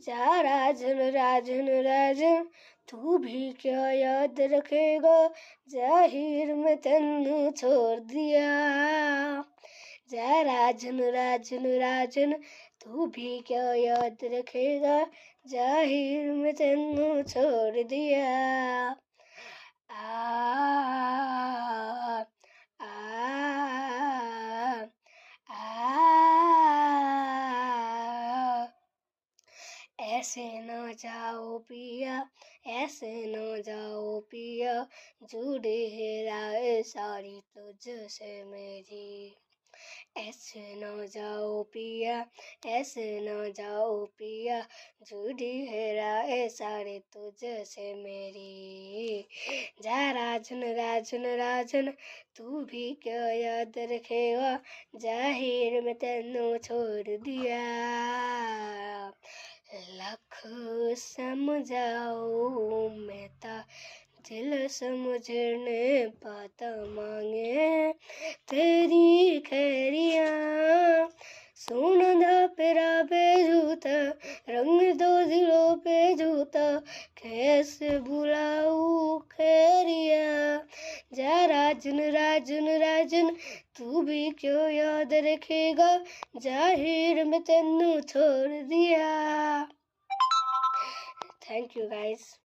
जा राजन राजन राजन तू भी क्या याद रखेगा, जाहिर में तेनू छोड़ दिया। जा राजन राजन राजन तू भी क्या याद रखेगा, जाहिर में तेनू छोड़ दिया। आ ऐसे न जाओ पिया, ऐसे न जाओ पिया, जुड़े है राह सारी तुझसे मेरी। ऐसे न जाओ पिया, ऐसे न जाओ पिया, जुड़ी है राह सारी तुझसे मेरी। जा राजन राजन राजन तू भी क्या याद रखेगा, जाहिर में तेनू छोड़ दिया। लख समझाओ मैं ता दिल समझने पाता मांगे तेरी खैरिया। सुनदा पेरा पे जूता, रंग दो दिलों पे जूता, कैसे भुलाऊं खैरिया। जा राजन राजन राजन तू भी क्यों याद रखेगा, जाहिर में तेनू छोड़ दिया। Thank you guys.